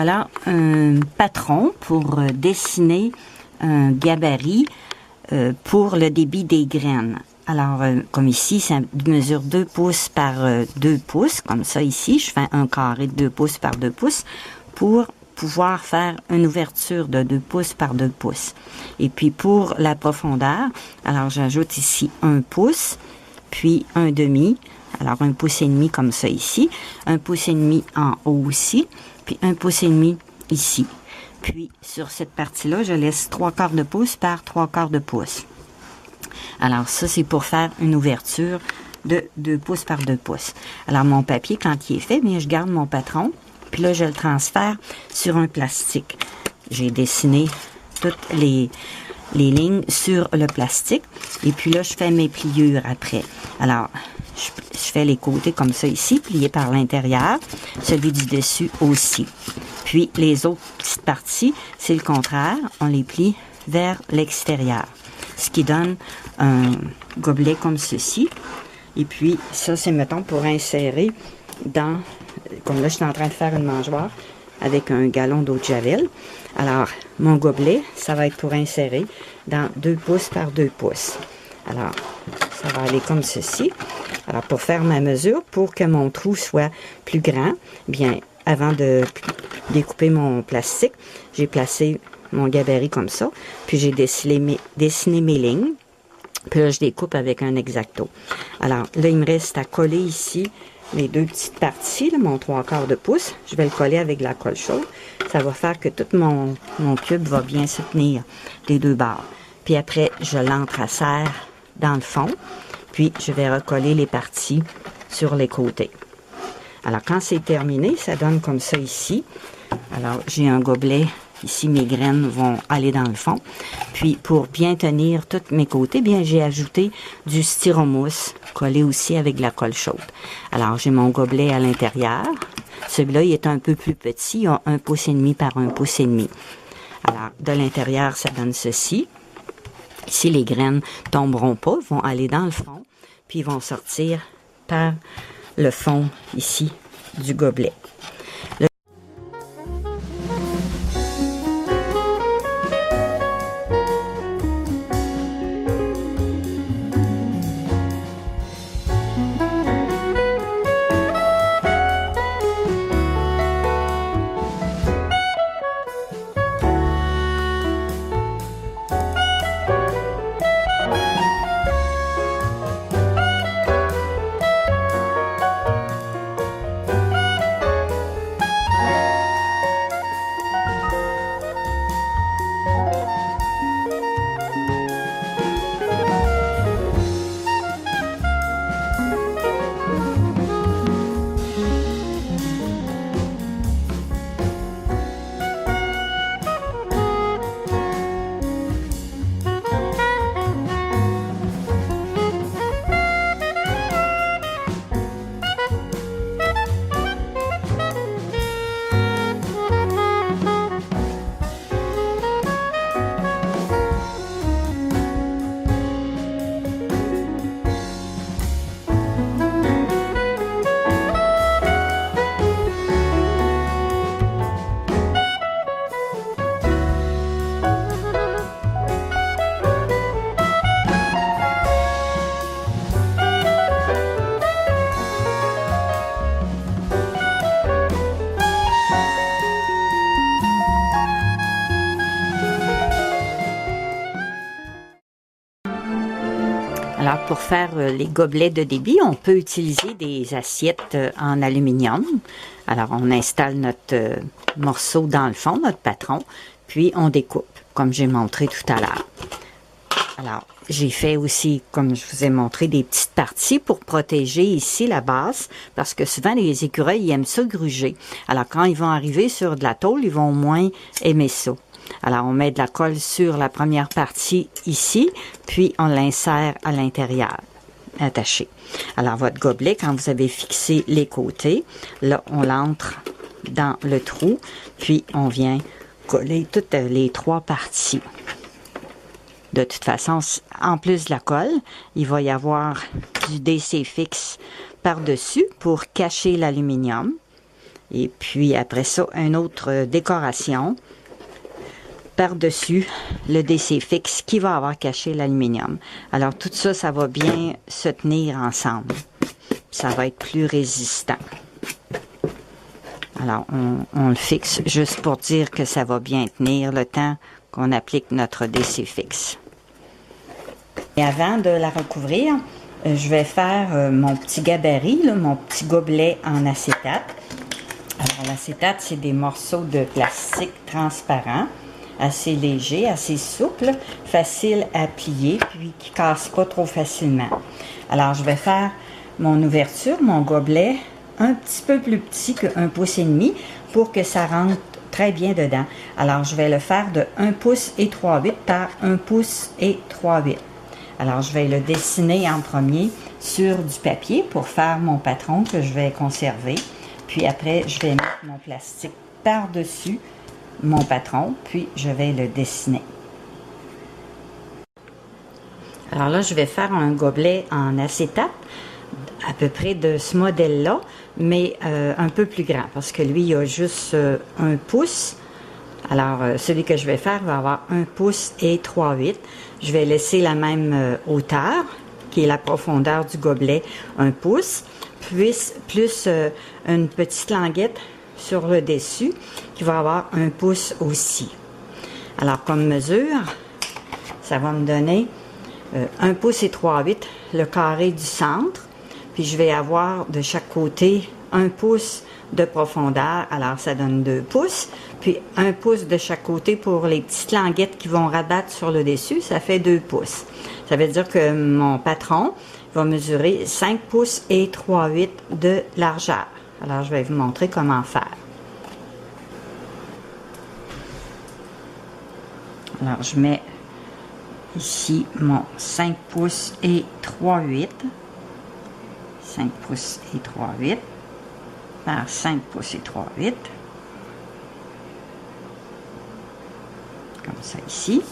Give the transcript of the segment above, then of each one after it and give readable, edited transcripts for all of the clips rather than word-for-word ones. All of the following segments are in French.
voilà un patron pour dessiner un gabarit pour le débit des graines. Alors, comme ici, ça mesure 2 pouces par 2 pouces, comme ça ici. Je fais un carré de 2 pouces par 2 pouces pour pouvoir faire une ouverture de 2 pouces par 2 pouces. Et puis, pour la profondeur, alors j'ajoute ici 1 pouce, puis 1,5. Alors, 1 pouce et demi comme ça ici, 1 pouce et demi en haut aussi, puis 1 pouce et demi ici. Puis, sur cette partie-là, je laisse 3/4 de pouce par 3/4 de pouce. Alors, ça, c'est pour faire une ouverture de 2 pouces par 2 pouces. Alors, mon papier, quand il est fait, bien, je garde mon patron, puis là, je le transfère sur un plastique. J'ai dessiné toutes les lignes sur le plastique, et puis là, je fais mes pliures après. Alors, je fais les côtés comme ça ici, pliés par l'intérieur, celui du dessus aussi. Puis, les autres petites parties, c'est le contraire, on les plie vers l'extérieur. Ce qui donne un gobelet comme ceci. Et puis, ça, c'est, mettons, pour insérer dans... Comme là, je suis en train de faire une mangeoire avec un gallon d'eau de Javel. Alors, mon gobelet, ça va être pour insérer dans 2 pouces par 2 pouces. Alors, ça va aller comme ceci. Alors, pour faire ma mesure, pour que mon trou soit plus grand, bien, avant de découper mon plastique, j'ai placé mon gabarit comme ça, puis j'ai dessiné mes lignes, puis là, je découpe avec un X-Acto. Alors, là, il me reste à coller ici les 2 petites parties, là, mon 3/4 de pouce. Je vais le coller avec de la colle chaude. Ça va faire que tout mon cube va bien se tenir des 2 bords. Puis après, je l'entracère dans le fond, puis je vais recoller les parties sur les côtés. Alors, quand c'est terminé, ça donne comme ça ici. Alors, j'ai un gobelet. Ici, mes graines vont aller dans le fond. Puis, pour bien tenir tous mes côtés, bien, j'ai ajouté du styromousse, collé aussi avec de la colle chaude. Alors, j'ai mon gobelet à l'intérieur. Celui-là, il est un peu plus petit. Il a 1 pouce et demi par 1 pouce et demi. Alors, de l'intérieur, ça donne ceci. Ici, les graines tomberont pas, vont aller dans le fond, puis ils vont sortir par le fond, ici, du gobelet. Alors, pour faire les gobelets de débit, on peut utiliser des assiettes en aluminium. Alors, on installe notre morceau dans le fond, notre patron, puis on découpe, comme j'ai montré tout à l'heure. Alors, j'ai fait aussi, comme je vous ai montré, des petites parties pour protéger ici la base, parce que souvent, les écureuils, ils aiment ça gruger. Alors, quand ils vont arriver sur de la tôle, ils vont moins aimer ça. Alors, on met de la colle sur la première partie ici, puis on l'insère à l'intérieur, attaché. Alors, votre gobelet, quand vous avez fixé les côtés, là, on l'entre dans le trou, puis on vient coller toutes les 3 parties. De toute façon, en plus de la colle, il va y avoir du DC fixe par-dessus pour cacher l'aluminium. Et puis après ça, une autre décoration par-dessus le DC fixe qui va avoir caché l'aluminium. Alors tout ça, ça va bien se tenir ensemble. Ça va être plus résistant. Alors on le fixe juste pour dire que ça va bien tenir le temps qu'on applique notre DC fixe. Et avant de la recouvrir, je vais faire mon petit gabarit, là, mon petit gobelet en acétate. Alors l'acétate, c'est des morceaux de plastique transparent, assez léger, assez souple, facile à plier, puis qui ne casse pas trop facilement. Alors, je vais faire mon ouverture, mon gobelet, un petit peu plus petit que 1,5 pouce pour que ça rentre très bien dedans. Alors, je vais le faire de 1 pouce et 3/8 par 1 pouce et 3/8. Alors, je vais le dessiner en premier sur du papier pour faire mon patron que je vais conserver. Puis après, je vais mettre mon plastique par-dessus mon patron, puis je vais le dessiner. Alors là, je vais faire un gobelet en acétate, à peu près de ce modèle-là, mais un peu plus grand, parce que lui, il a juste 1 pouce. Alors, celui que je vais faire va avoir 1 pouce et 3/8. Je vais laisser la même hauteur, qui est la profondeur du gobelet, 1 pouce, plus une petite languette sur le dessus qui va avoir 1 pouce aussi. Alors comme mesure, ça va me donner 1 pouce et 3/8 le carré du centre, puis je vais avoir de chaque côté 1 pouce de profondeur, alors ça donne 2 pouces, puis 1 pouce de chaque côté pour les petites languettes qui vont rabattre sur le dessus, ça fait 2 pouces. Ça veut dire que mon patron va mesurer 5 pouces et 3/8 de largeur. Alors, je vais vous montrer comment faire. Alors, je mets ici mon 5 pouces et 3/8. 5 pouces et 3/8 par 5 pouces et 3/8. Comme ça ici.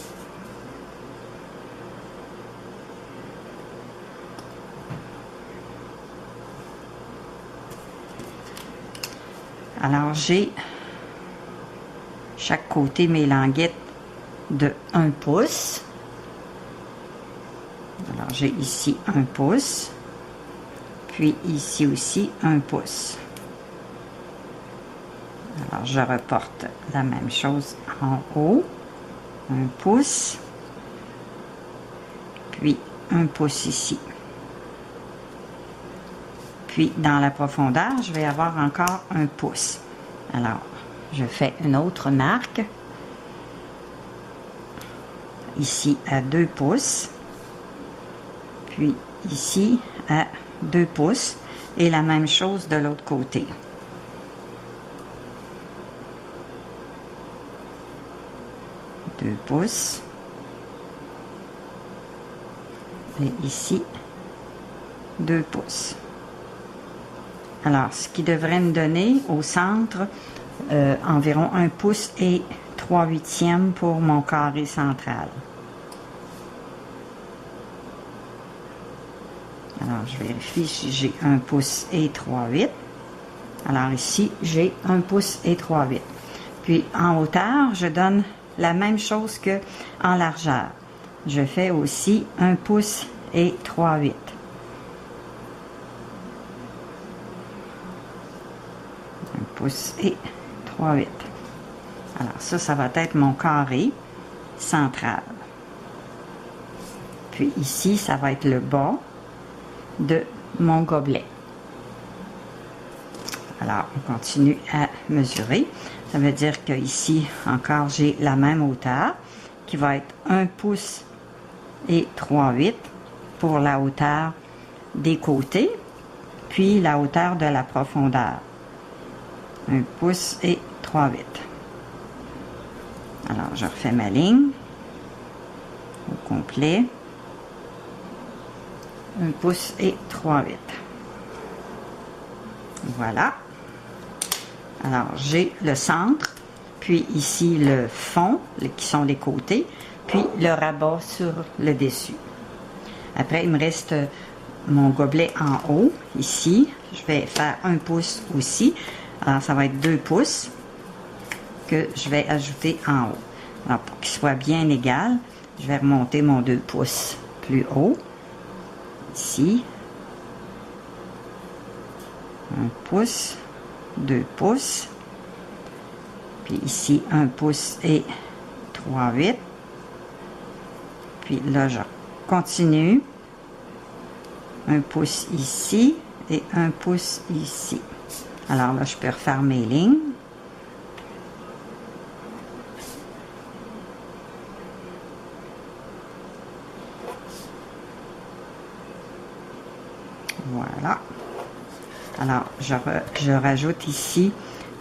Alors, j'ai chaque côté mes languettes de 1 pouce. Alors, j'ai ici 1 pouce. Puis ici aussi 1 pouce. Alors, je reporte la même chose en haut. 1 pouce. Puis 1 pouce ici. Puis, dans la profondeur, je vais avoir encore 1 pouce. Alors, je fais une autre marque. Ici, à 2 pouces. Puis, ici, à 2 pouces. Et la même chose de l'autre côté. Deux pouces. Et ici, 2 pouces. Alors, ce qui devrait me donner au centre environ 1 pouce et 3/8 pour mon carré central. Alors, je vérifie si j'ai 1 pouce et 3/8. Alors ici, j'ai 1 pouce et 3/8. Puis, en hauteur, je donne la même chose que en largeur. Je fais aussi 1 pouce et 3/8. 1 pouce et 3/8. Alors ça va être mon carré central. Puis ici, ça va être le bas de mon gobelet. Alors, on continue à mesurer. Ça veut dire que ici, encore, j'ai la même hauteur qui va être 1 pouce et 3/8 pour la hauteur des côtés, puis la hauteur de la profondeur. 1 pouce et 3/8. Alors, je refais ma ligne au complet. 1 pouce et 3/8. Voilà. Alors, j'ai le centre, puis ici le fond, qui sont les côtés, puis le rabat sur le dessus. Après, il me reste mon gobelet en haut, ici. Je vais faire 1 pouce aussi. Alors, ça va être 2 pouces que je vais ajouter en haut. Alors, pour qu'il soit bien égal, je vais remonter mon 2 pouces plus haut. Ici. 1 pouce, 2 pouces. Puis ici, 1 pouce et 3/8. Puis là, je continue. 1 pouce ici et 1 pouce ici. Alors là, je peux refaire mes lignes. Voilà. Alors, je rajoute ici,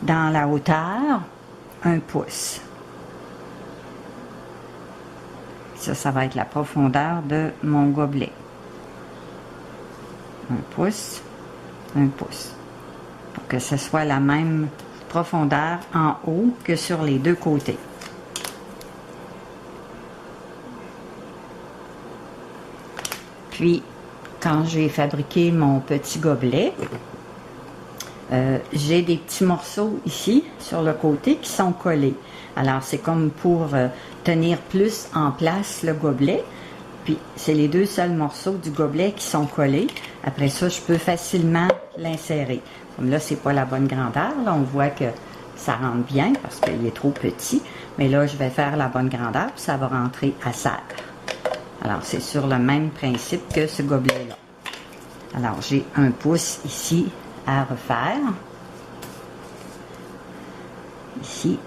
dans la hauteur, 1 pouce. Ça va être la profondeur de mon gobelet. 1 pouce, 1 pouce. Pour que ce soit la même profondeur en haut que sur les deux côtés. Puis, quand j'ai fabriqué mon petit gobelet, j'ai des petits morceaux ici, sur le côté, qui sont collés. Alors, c'est comme pour tenir plus en place le gobelet. Puis, c'est les 2 seuls morceaux du gobelet qui sont collés. Après ça, je peux facilement l'insérer. Comme là, c'est pas la bonne grandeur. Là, on voit que ça rentre bien parce qu'il est trop petit. Mais là, je vais faire la bonne grandeur, puis ça va rentrer à serre. Alors, c'est sur le même principe que ce gobelet-là. Alors, j'ai 1 pouce ici à refaire. Ici,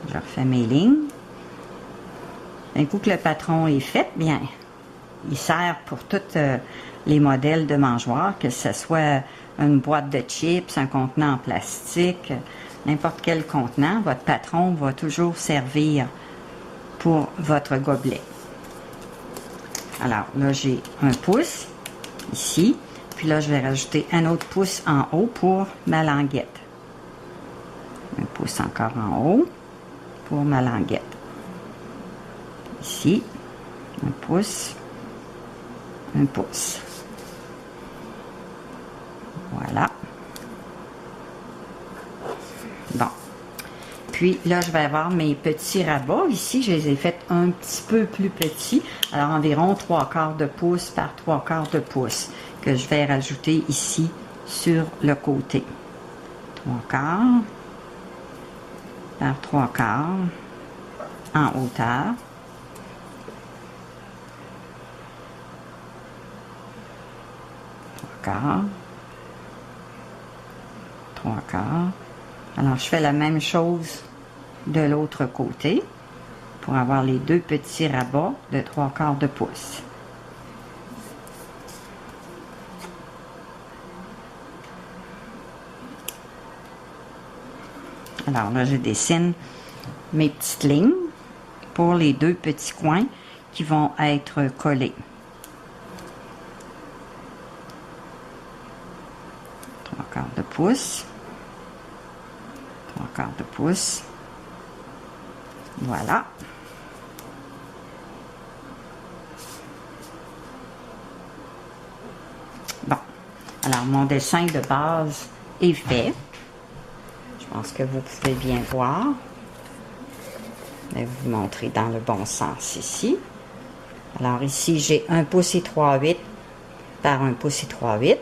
je refais mes lignes. Un coup que le patron est fait, bien, il sert pour tous les modèles de mangeoires, que ce soit une boîte de chips, un contenant en plastique, n'importe quel contenant, votre patron va toujours servir pour votre gobelet. Alors là, j'ai 1 pouce ici, puis là, je vais rajouter un autre pouce en haut pour ma languette. 1 pouce encore en haut pour ma languette. Ici, 1 pouce, 1 pouce. Voilà. Bon. Puis là, je vais avoir mes petits rabats. Ici, je les ai faits un petit peu plus petits. Alors, environ 3/4 de pouce par 3/4 de pouce que je vais rajouter ici sur le côté. 3/4 par 3/4 en hauteur. 3/4. 3/4. Alors, je fais la même chose de l'autre côté pour avoir les 2 petits rabats de 3/4 de pouce. Alors là, je dessine mes petites lignes pour les 2 petits coins qui vont être collés. 3/4 de pouce. 3/4 de pouce. Voilà. Bon. Alors, mon dessin de base est fait. Je pense que vous pouvez bien voir. Je vais vous montrer dans le bon sens ici. Alors, ici, j'ai 1 pouce et 3/8 par 1 pouce et 3/8.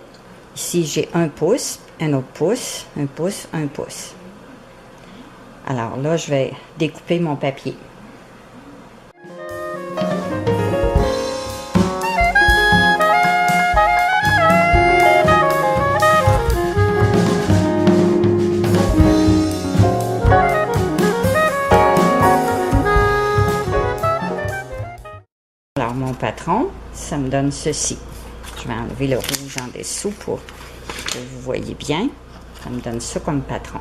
Ici, j'ai 1 pouce, un autre pouce, 1 pouce, 1 pouce. Alors là, je vais découper mon papier. Alors, mon patron, ça me donne ceci. Je vais enlever le rouge en dessous pour que vous voyez bien. Ça me donne ça comme patron.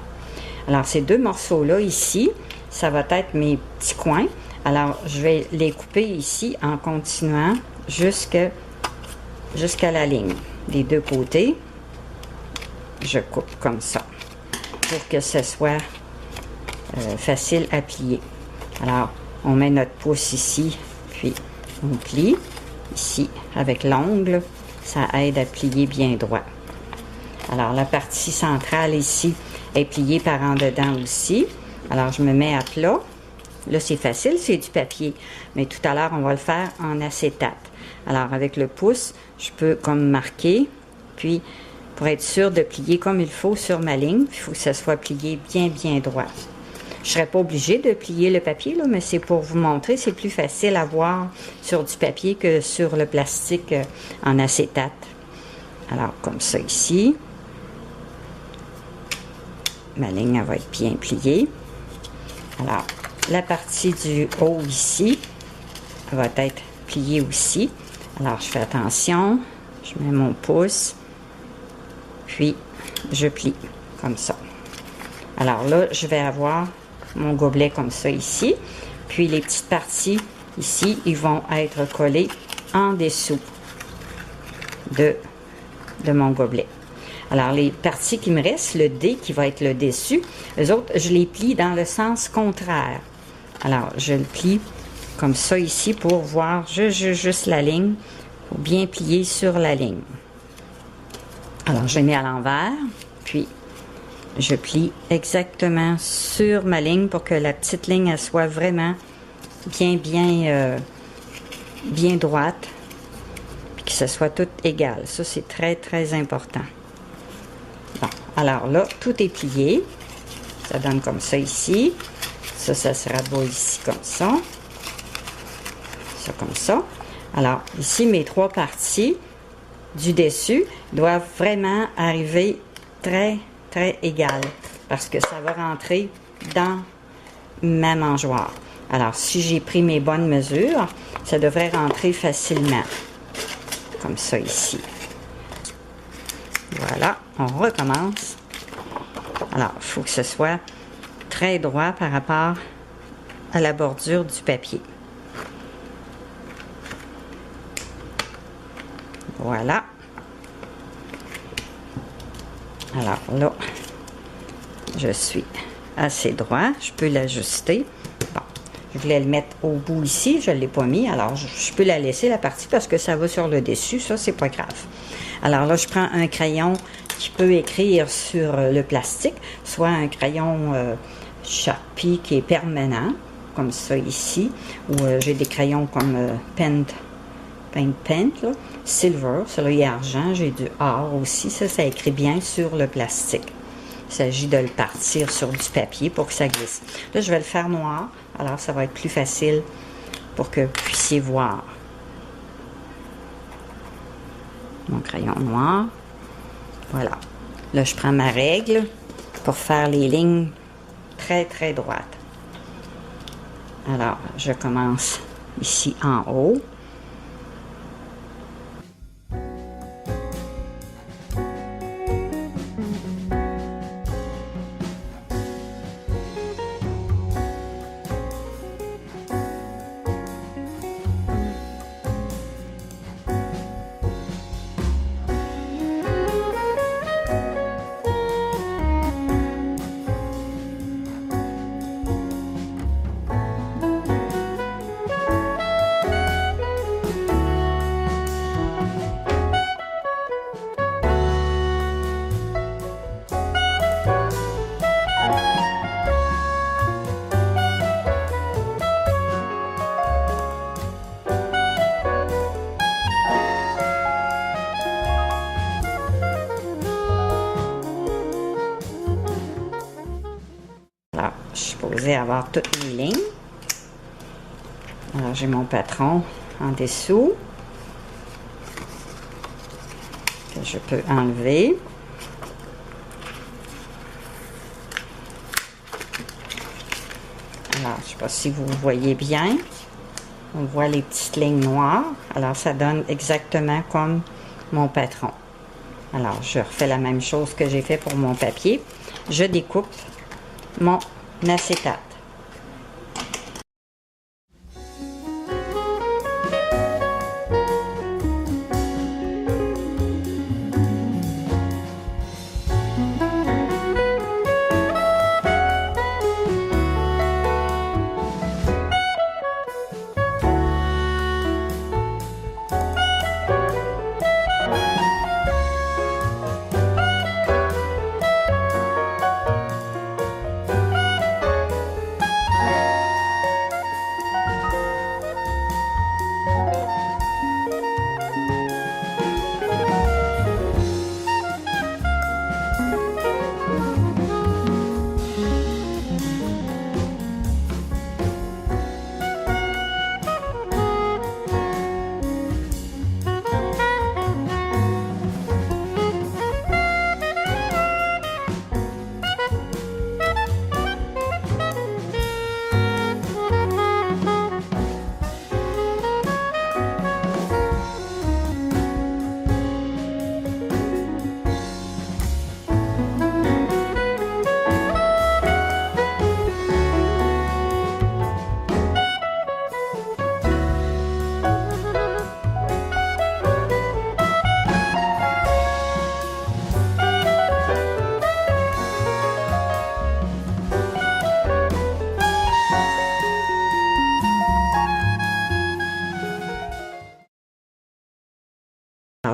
Alors, ces 2 morceaux-là, ici, ça va être mes petits coins. Alors, je vais les couper ici en continuant jusqu'à la ligne. Des 2 côtés, je coupe comme ça pour que ce soit facile à plier. Alors, on met notre pouce ici, puis on plie. Ici, avec l'ongle, ça aide à plier bien droit. Alors, la partie centrale ici, est plié par en dedans aussi. Alors, je me mets à plat. Là, c'est facile, c'est du papier. Mais tout à l'heure, on va le faire en acétate. Alors, avec le pouce, je peux comme marquer. Puis, pour être sûr de plier comme il faut sur ma ligne, il faut que ça soit plié bien, bien droit. Je ne serais pas obligée de plier le papier, là, mais c'est pour vous montrer, c'est plus facile à voir sur du papier que sur le plastique en acétate. Alors, comme ça ici. Ma ligne, elle va être bien pliée. Alors, la partie du haut ici, elle va être pliée aussi. Alors, je fais attention. Je mets mon pouce. Puis, je plie comme ça. Alors là, je vais avoir mon gobelet comme ça ici. Puis les petites parties ici, ils vont être collées en dessous de mon gobelet. Alors les parties qui me restent, le D qui va être le dessus, les autres, je les plie dans le sens contraire. Alors, je le plie comme ça ici pour voir juste la ligne, pour bien plier sur la ligne. Alors, je les mets à l'envers, puis je plie exactement sur ma ligne pour que la petite ligne elle soit vraiment bien droite, puis que ce soit tout égal. Ça, c'est très, très important. Bon, alors là, tout est plié. Ça donne comme ça ici. Ça se rabat ici comme ça. Ça comme ça. Alors, ici, mes trois parties du dessus doivent vraiment arriver très, très égales parce que ça va rentrer dans ma mangeoire. Alors, si j'ai pris mes bonnes mesures, ça devrait rentrer facilement. Comme ça ici. Voilà, on recommence. Alors, il faut que ce soit très droit par rapport à la bordure du papier. Voilà. Alors là, je suis assez droit. Je peux l'ajuster. Bon, je voulais le mettre au bout ici. Je ne l'ai pas mis. Alors, je peux la laisser, la partie, parce que ça va sur le dessus. Ça, c'est pas grave. Alors là, je prends un crayon qui peut écrire sur le plastique, soit un crayon Sharpie qui est permanent, comme ça ici, ou j'ai des crayons comme Paint, là, Silver, celui-là il est argent, j'ai du or aussi, ça écrit bien sur le plastique. Il s'agit de le partir sur du papier pour que ça glisse. Là, je vais le faire noir, alors ça va être plus facile pour que vous puissiez voir. Mon crayon noir. Voilà. Là, je prends ma règle pour faire les lignes très, très droites. Alors, je commence ici en haut. Alors, je suis supposée avoir toutes les lignes. Alors, j'ai mon patron en dessous que je peux enlever. Alors, je ne sais pas si vous voyez bien. On voit les petites lignes noires. Alors, ça donne exactement comme mon patron. Alors, je refais la même chose que j'ai fait pour mon papier. Je découpe mon acétate.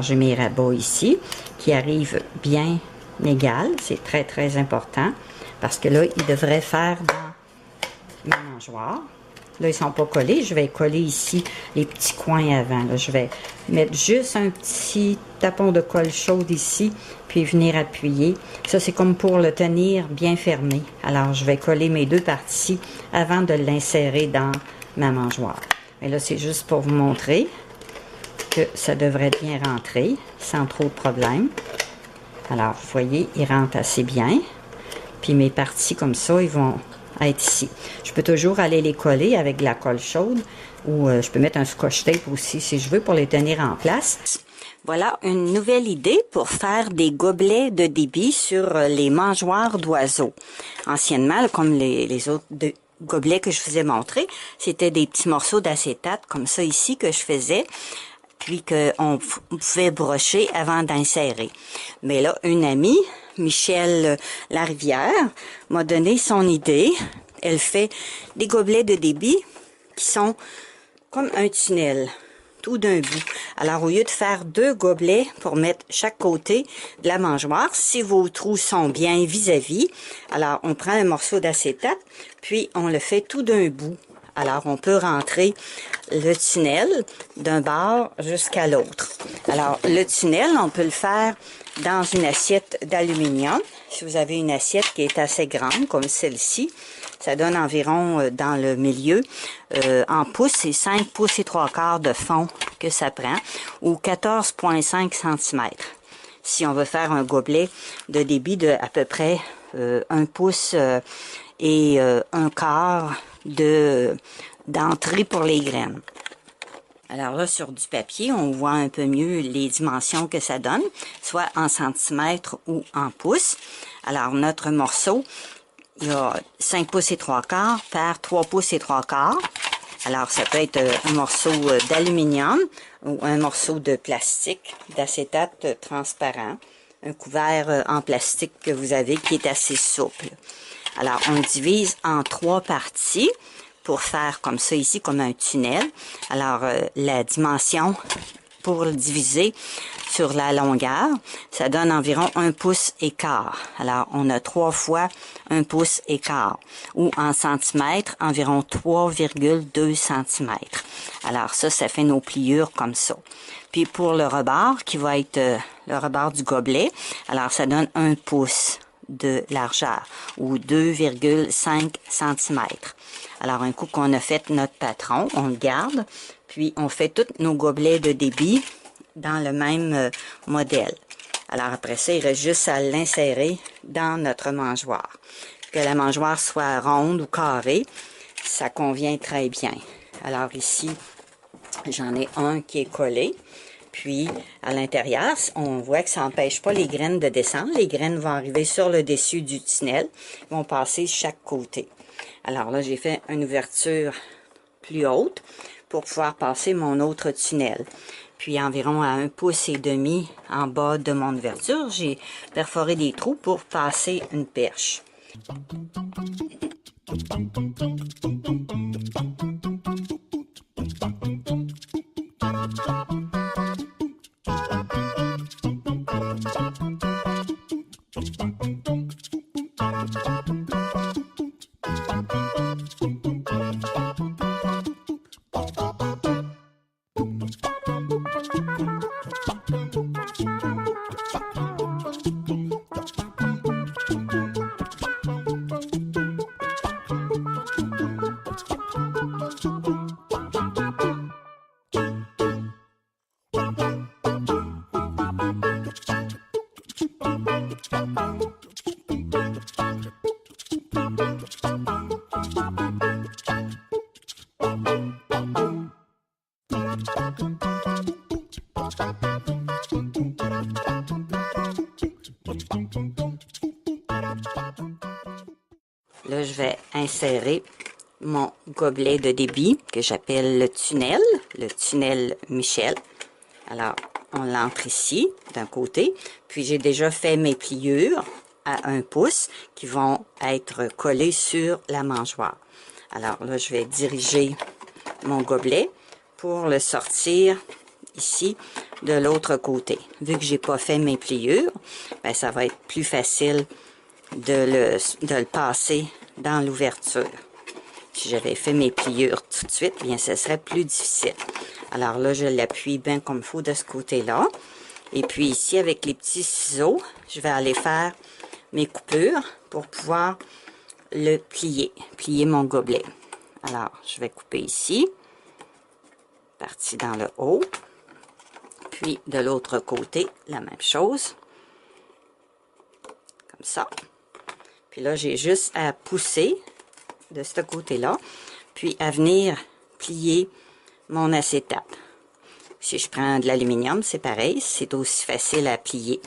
Alors, j'ai mes rabats ici qui arrivent bien égales. C'est très, très important parce que là, ils devraient faire dans ma mangeoire. Là, ils ne sont pas collés. Je vais coller ici les petits coins avant. Là, je vais mettre juste un petit tapon de colle chaude ici, puis venir appuyer. Ça, c'est comme pour le tenir bien fermé. Alors, je vais coller mes deux parties avant de l'insérer dans ma mangeoire. Et là, c'est juste pour vous montrer que ça devrait bien rentrer sans trop de problème. Alors, vous voyez, il rentre assez bien. Puis mes parties comme ça, ils vont être ici. Je peux toujours aller les coller avec de la colle chaude ou je peux mettre un scotch tape aussi si je veux pour les tenir en place. Voilà une nouvelle idée pour faire des gobelets de débit sur les mangeoires d'oiseaux. Anciennement, comme les autres gobelets que je vous ai montrés, c'était des petits morceaux d'acétate comme ça ici que je faisais, puis qu'on pouvait brocher avant d'insérer. Mais là, une amie, Michelle Larivière, m'a donné son idée. Elle fait des gobelets de débit qui sont comme un tunnel, tout d'un bout. Alors, au lieu de faire deux gobelets pour mettre chaque côté de la mangeoire, si vos trous sont bien vis-à-vis, alors on prend un morceau d'acétate, puis on le fait tout d'un bout. Alors, on peut rentrer le tunnel d'un bord jusqu'à l'autre. Alors, le tunnel, on peut le faire dans une assiette d'aluminium. Si vous avez une assiette qui est assez grande, comme celle-ci, ça donne environ dans le milieu, en pouces, c'est 5 pouces et 3/4 de fond que ça prend, ou 14,5 cm. Si on veut faire un gobelet de débit de à peu près 1 pouce et 1/4 d'entrée pour les graines. Alors là, sur du papier, on voit un peu mieux les dimensions que ça donne, soit en centimètres ou en pouces. Alors, notre morceau, il y a 5 pouces et 3/4 par 3 pouces et 3/4. Alors, ça peut être un morceau d'aluminium ou un morceau de plastique, d'acétate transparent, un couvert en plastique que vous avez qui est assez souple. Alors, on divise en 3 parties pour faire comme ça ici, comme un tunnel. Alors, la dimension pour le diviser sur la longueur, ça donne environ 1 pouce et quart. Alors, on a 3 fois 1 pouce et quart. Ou en centimètres, environ 3,2 cm. Alors, ça fait nos pliures comme ça. Puis pour le rebord, qui va être le rebord du gobelet, alors ça donne 1 pouce de largeur ou 2,5 cm. Alors, un coup qu'on a fait notre patron, on le garde, puis on fait tous nos gobelets de débit dans le même modèle. Alors, après ça, il reste juste à l'insérer dans notre mangeoire. Que la mangeoire soit ronde ou carrée, ça convient très bien. Alors ici, j'en ai un qui est collé. Puis, à l'intérieur, on voit que ça n'empêche pas les graines de descendre. Les graines vont arriver sur le dessus du tunnel, vont passer chaque côté. Alors là, j'ai fait une ouverture plus haute pour pouvoir passer mon autre tunnel. Puis, environ à 1 pouce et demi en bas de mon ouverture, j'ai perforé des trous pour passer une perche. Là, je vais insérer mon gobelet de débit que j'appelle le tunnel Michel. Alors, on l'entre ici, d'un côté, puis j'ai déjà fait mes pliures à 1 pouce qui vont être collées sur la mangeoire. Alors là, je vais diriger mon gobelet pour le sortir ici de l'autre côté. Vu que j'ai pas fait mes pliures, ben, ça va être plus facile de le passer dans l'ouverture. Si j'avais fait mes pliures tout de suite, bien, ce serait plus difficile. Alors là, je l'appuie bien comme il faut de ce côté-là. Et puis ici, avec les petits ciseaux, je vais aller faire mes coupures pour pouvoir le plier mon gobelet. Alors, je vais couper ici, partie dans le haut, puis de l'autre côté, la même chose, comme ça. Puis là, j'ai juste à pousser de ce côté-là, puis à venir plier mon acétate. Si je prends de l'aluminium, c'est pareil, c'est aussi facile à plier.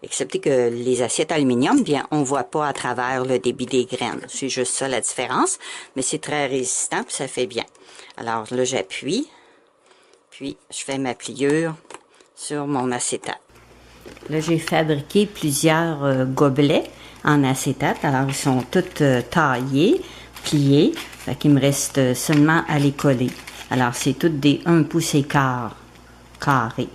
Excepté que les assiettes aluminium, bien, on voit pas à travers le débit des graines. C'est juste ça la différence, mais c'est très résistant, puis ça fait bien. Alors là, j'appuie, puis je fais ma pliure sur mon acétate. Là, j'ai fabriqué plusieurs gobelets en acétate. Alors, ils sont tous taillés, pliés, fait qu'il me reste seulement à les coller. Alors, c'est tous des 1 pouce et quart carrés.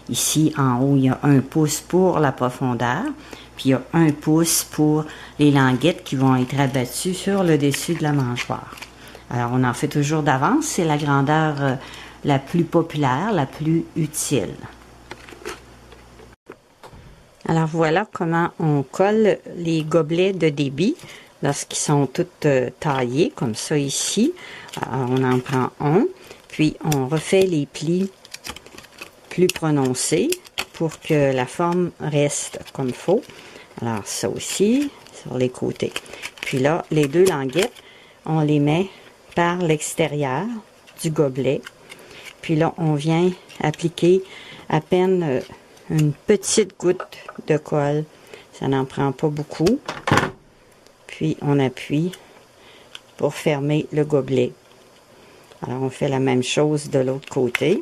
Ici, en haut, il y a 1 pouce pour la profondeur, puis il y a 1 pouce pour les languettes qui vont être abattues sur le dessus de la mangeoire. Alors, on en fait toujours d'avance. C'est la grandeur la plus populaire, la plus utile. Alors, voilà comment on colle les gobelets de débit lorsqu'ils sont tous taillés, comme ça ici. Alors, on en prend un, puis on refait les plis plus prononcés pour que la forme reste comme il faut. Alors, ça aussi, sur les côtés. Puis là, les 2 languettes, on les met par l'extérieur du gobelet. Puis là, on vient appliquer à peine une petite goutte de colle. Ça n'en prend pas beaucoup. Puis, on appuie pour fermer le gobelet. Alors, on fait la même chose de l'autre côté.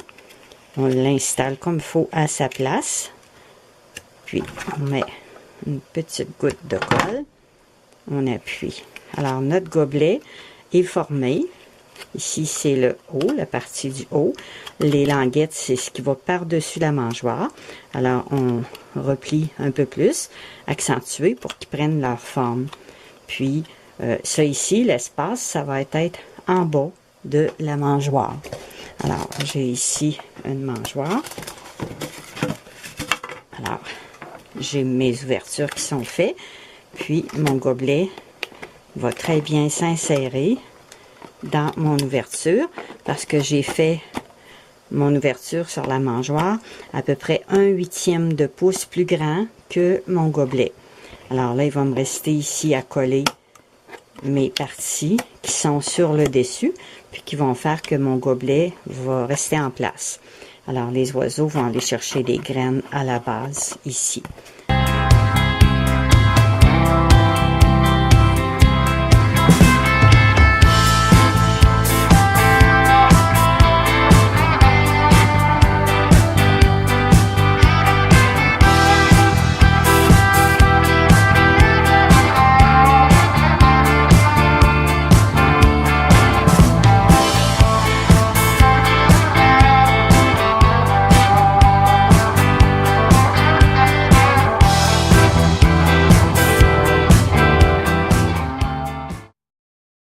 On l'installe comme il faut à sa place. Puis, on met une petite goutte de colle. On appuie. Alors, notre gobelet est formé. Ici, c'est le haut, la partie du haut. Les languettes, c'est ce qui va par-dessus la mangeoire. Alors, on replie un peu plus, accentué pour qu'ils prennent leur forme. Puis, ça ici, l'espace, ça va être en bas de la mangeoire. Alors, j'ai ici une mangeoire. Alors, j'ai mes ouvertures qui sont faites. Puis, mon gobelet va très bien s'insérer dans mon ouverture parce que j'ai fait mon ouverture sur la mangeoire à peu près 1/8 de pouce plus grand que mon gobelet. Alors là, il va me rester ici à coller mes parties qui sont sur le dessus, puis qui vont faire que mon gobelet va rester en place. Alors, les oiseaux vont aller chercher des graines à la base ici.